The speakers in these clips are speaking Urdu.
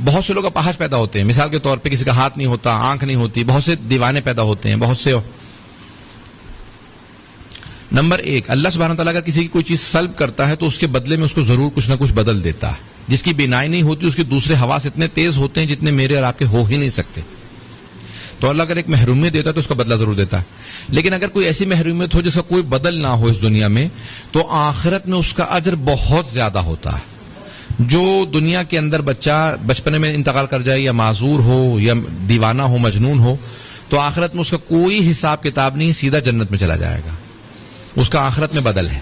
بہت سے لوگ اپاہج پیدا ہوتے ہیں، مثال کے طور پہ کسی کا ہاتھ نہیں ہوتا، آنکھ نہیں ہوتی، بہت سے دیوانے پیدا ہوتے ہیں، بہت سے. نمبر 1، اللہ سبحانہ تعالیٰ اگر کسی کی کوئی چیز سلب کرتا ہے تو اس کے بدلے میں اس کو ضرور کچھ نہ کچھ بدل دیتا ہے. جس کی بینائی نہیں ہوتی اس کے دوسرے حواس اتنے تیز ہوتے ہیں جتنے میرے اور آپ کے ہو ہی نہیں سکتے. تو اللہ اگر ایک محرومیت دیتا ہے تو اس کا بدلہ ضرور دیتا ہے. لیکن اگر کوئی ایسی محرومیت ہو جس کا کوئی بدل نہ ہو اس دنیا میں، تو آخرت میں اس کا اجر بہت زیادہ ہوتا ہے. جو دنیا کے اندر بچہ بچپنے میں انتقال کر جائے، یا معذور ہو یا دیوانہ ہو، مجنون ہو، تو آخرت میں اس کا کوئی حساب کتاب نہیں، سیدھا جنت میں چلا جائے گا. اس کا آخرت میں بدل ہے.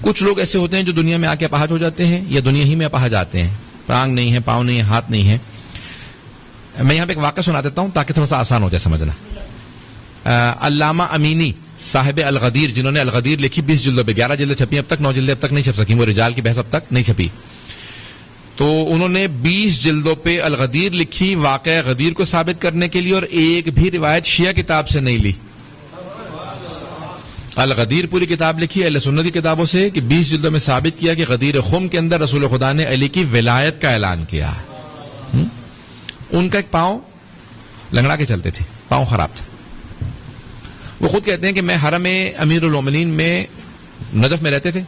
کچھ لوگ ایسے ہوتے ہیں جو دنیا میں آ کے اپاہج ہو جاتے ہیں، یا دنیا ہی میں اپاہج آتے ہیں، ٹانگ نہیں ہے، پاؤں نہیں ہے، ہاتھ نہیں ہے. میں یہاں پہ ایک واقعہ سنا دیتا ہوں تاکہ تھوڑا سا آسان ہو جائے سمجھنا. علامہ امینی صاحب الغدیر، جنہوں نے الغدیر لکھی 20 جلدوں پہ، 11 جلدیں چھپی اب تک، 9 جلدیں اب تک نہیں چھپ سکی، وہ رجال کی بحث اب تک نہیں چھپی. تو انہوں نے 20 جلدوں پہ الغدیر لکھی واقعہ غدیر کو ثابت کرنے کے لیے، اور ایک بھی روایت شیعہ کتاب سے نہیں لی. الغدیر پوری کتاب لکھی اہل سنت کی کتابوں سے کہ 20 جلدوں میں ثابت کیا کہ غدیر خم کے اندر رسول خدا نے علی کی ولایت کا اعلان کیا. ان کا ایک پاؤں لنگڑا کے چلتے تھے، پاؤں خراب تھا. وہ خود کہتے ہیں کہ میں حرم امیر المومنین میں نجف میں رہتے تھے،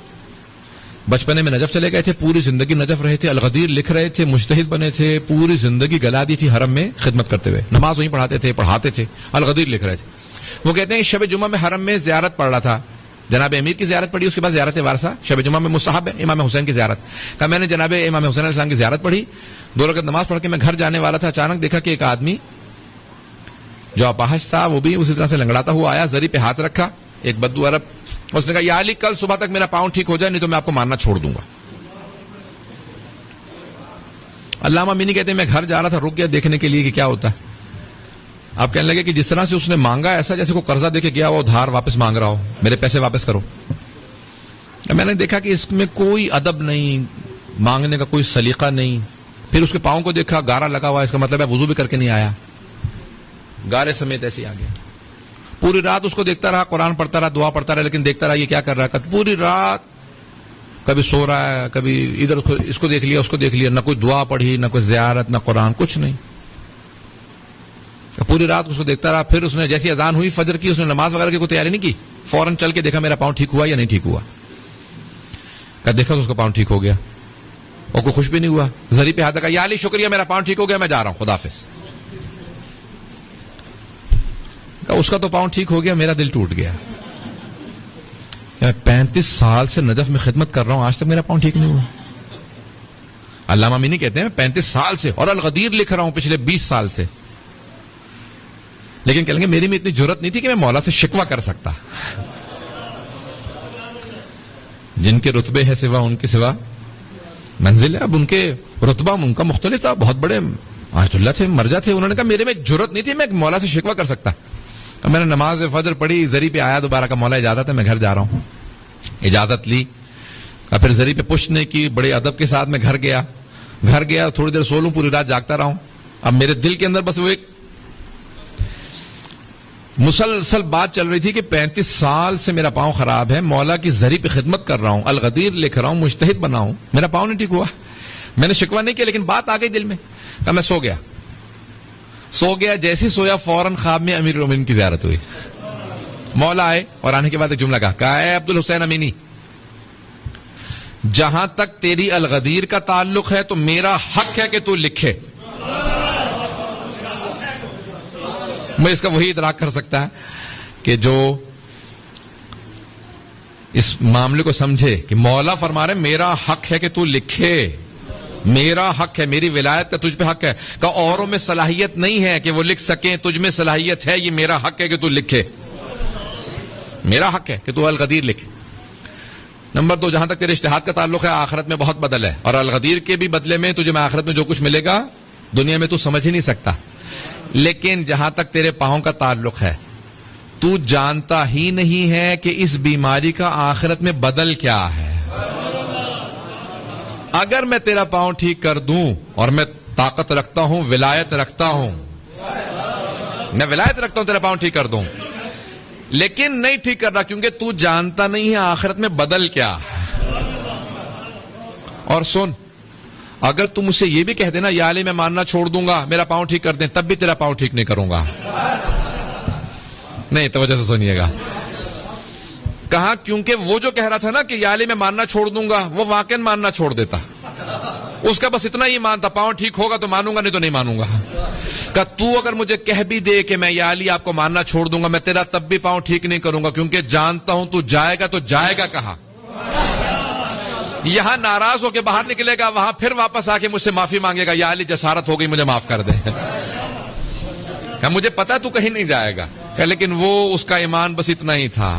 بچپنے میں نجف چلے گئے تھے، پوری زندگی نجف رہے تھے. الغدیر لکھ رہے تھے، مجتہد بنے تھے، پوری زندگی گلا دی تھی حرم میں خدمت کرتے ہوئے، نماز وہیں پڑھاتے تھے، پڑھاتے تھے. الغدیر لکھ رہے تھے. وہ کہتے ہیں شب جمعہ میں حرم میں زیارت پڑھ رہا تھا، جناب امیر کی زیارت پڑھی، اس کے بعد زیارت وارثہ. شب جمعہ میں مستحب ہے امام حسین کی زیارت. کہا میں نے جناب امام حسین علیہ السلام کی زیارت پڑھی، 2 رکعت نماز پڑھ کے میں گھر جانے والا تھا، اچانک دیکھا کہ ایک آدمی جو اپاہج تھا وہ بھی اسی طرح سے لنگڑاتا ہوا آیا، زری پہ ہاتھ رکھا، ایک بدو عرب. اس نے کہا یا علی کل صبح تک میرا پاؤں ٹھیک ہو جائے، نہیں تو میں آپ کو مارنا چھوڑ دوں گا. علامہ امینی کہتے ہیں میں گھر جا رہا تھا، رک گیا دیکھنے کے لیے کہ کیا ہوتا ہے. آپ کہنے لگے کہ جس طرح سے اس نے مانگا ایسا جیسے کوئی قرضہ دے کے گیا وہ دھار واپس مانگ رہا ہو، میرے پیسے واپس کرو. میں نے دیکھا کہ اس میں کوئی ادب نہیں، مانگنے کا کوئی سلیقہ نہیں. پھر اس کے پاؤں کو دیکھا، گارا لگا ہوا، اس کا مطلب ہے وضو بھی کر کے نہیں آیا، گارے سمیت ایسے آ گیا. پوری رات اس کو دیکھتا رہا، قرآن پڑھتا رہا، دعا پڑھتا رہا، لیکن دیکھتا رہا یہ کیا کر رہا ہے. پوری رات کبھی سو رہا ہے، کبھی ادھر اس کو دیکھ لیا، اس کو دیکھ لیا، نہ کوئی دعا پڑھی، نہ کوئی زیارت، نہ قرآن، کچھ نہیں. پوری رات اس کو دیکھتا رہا. پھر اس نے جیسی اذان ہوئی فجر کی، اس نے نماز وغیرہ کی کوئی تیاری نہیں کی، فوراً چل کے دیکھا میرا پاؤں ٹھیک ہوا یا نہیں ٹھیک ہوا. کہ دیکھا تو اس کا پاؤں ٹھیک ہو گیا، اور کوئی خوش بھی نہیں ہوا. زری پہ ہاتھ رکھا، یا علی شکریہ میرا پاؤں ٹھیک ہو گیا، میں جا رہا ہوں، خدا حافظ. کہ اس کا تو پاؤں ٹھیک ہو گیا، میرا دل ٹوٹ گیا. 35 سال سے نجف میں خدمت کر رہا ہوں، آج تک میرا پاؤں ٹھیک نہیں ہوا. علامہ امینی کہتے ہیں 35 سال سے، اور الغدیر لکھ رہا ہوں پچھلے 20 سال سے. لیکن کہیں گے میری میں اتنی جرت نہیں تھی کہ میں مولا سے شکوہ کر سکتا. جن کے رتبے ہے سوا ان کے سوا منزل ہے. اب ان کے رتبہ ان کا مختلف تھا، بہت بڑے آیت اللہ تھے، مرجع تھے. انہوں نے کہا میرے میں جرت نہیں تھی میں مولا سے شکوہ کر سکتا. میں نے نماز فجر پڑھی، زری پہ آیا دوبارہ کا مولا اجازت ہے میں گھر جا رہا ہوں. اجازت لی، پھر زری پہ پشت نہیں کی، بڑے ادب کے ساتھ میں گھر گیا تھوڑی دیر سو لوں، پوری رات جاگتا رہا ہوں. اب میرے دل کے اندر بس وہ ایک مسلسل بات چل رہی تھی کہ 35 سال سے میرا پاؤں خراب ہے، مولا کی زری پہ خدمت کر رہا ہوں، الغدیر لکھ رہا ہوں، مجتہد بنا ہوں، میرا پاؤں نہیں ٹھیک ہوا. میں نے شکوہ نہیں کیا، لیکن بات آ گئی دل میں. کہ میں سو گیا، جیسے سویا فوراً خواب میں امیر المومنین کی زیارت ہوئی. مولا آئے اور آنے کے بعد ایک جملہ کہا اے عبد الحسین امینی، جہاں تک تیری الغدیر کا تعلق ہے تو میرا حق ہے کہ تو لکھے. میں اس کا وہی ادراک کر سکتا ہے کہ جو اس معاملے کو سمجھے کہ مولا فرما رہے میرا حق ہے کہ تو لکھے، میرا حق ہے، میری ولایت کا تجھ پہ حق ہے. کہ اوروں میں صلاحیت نہیں ہے کہ وہ لکھ سکیں، تجھ میں صلاحیت ہے، یہ میرا حق ہے کہ تو لکھے، میرا حق ہے کہ تو الغدیر لکھے. نمبر 2، جہاں تک تیرے اجتہاد کا تعلق ہے آخرت میں بہت بدل ہے، اور الغدیر کے بھی بدلے میں تجھے میں آخرت میں جو کچھ ملے گا دنیا میں تو سمجھ ہی نہیں سکتا. لیکن جہاں تک تیرے پاؤں کا تعلق ہے تو جانتا ہی نہیں ہے کہ اس بیماری کا آخرت میں بدل کیا ہے. اگر میں تیرا پاؤں ٹھیک کر دوں، اور میں طاقت رکھتا ہوں، ولایت رکھتا ہوں، میں ولایت رکھتا ہوں تیرا پاؤں ٹھیک کر دوں، لیکن نہیں ٹھیک کر رہا کیونکہ تو جانتا نہیں ہے آخرت میں بدل کیا. اور سن، اگر تم مجھ سے یہ بھی کہہ دینا یا علی میں ماننا چھوڑ دوں گا میرا پاؤں ٹھیک کر دیں تب بھی تیرا پاؤں ٹھیک نہیں کروں گا. نہیں توجہ سے سنیے گا. کہا کیونکہ وہ جو کہہ رہا تھا نا کہ یا علی میں ماننا چھوڑ دوں گا وہ واقعا ماننا چھوڑ دیتا. اس کا بس اتنا ہی مانتا پاؤں ٹھیک ہوگا تو مانوں گا نہیں تو نہیں مانوں گا. کہ تو اگر مجھے کہہ بھی دے کہ میں یا علی آپ کو ماننا چھوڑ دوں گا میں تیرا تب بھی پاؤں ٹھیک نہیں کروں گا کیونکہ جانتا ہوں تو جائے گا کہاں. یہاں ناراض ہو کے باہر نکلے گا وہاں پھر واپس آ کے مجھ سے معافی مانگے گا یا علی جسارت ہو گئی مجھے معاف کر دے. مجھے پتا تو کہیں نہیں جائے گا لیکن وہ اس کا ایمان بس اتنا ہی تھا.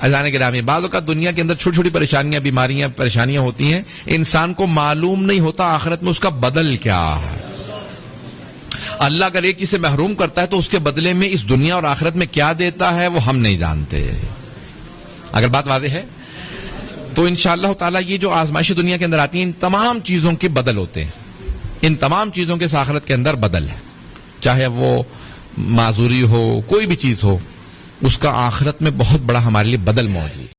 اذان گرامی بعض اوقات دنیا کے اندر چھوٹی چھوٹی پریشانیاں بیماریاں پریشانیاں ہوتی ہیں انسان کو معلوم نہیں ہوتا آخرت میں اس کا بدل کیا ہے. اللہ اگر ایک چیز سے محروم کرتا ہے تو اس کے بدلے میں اس دنیا اور آخرت میں کیا دیتا ہے وہ ہم نہیں جانتے. اگر بات واضح ہے تو انشاءاللہ تعالی یہ جو آزمائشی دنیا کے اندر آتی ہیں ان تمام چیزوں کے بدل ہوتے ہیں. ان تمام چیزوں کے اس آخرت کے اندر بدل ہے چاہے وہ معذوری ہو کوئی بھی چیز ہو اس کا آخرت میں بہت بڑا ہمارے لیے بدل موجود.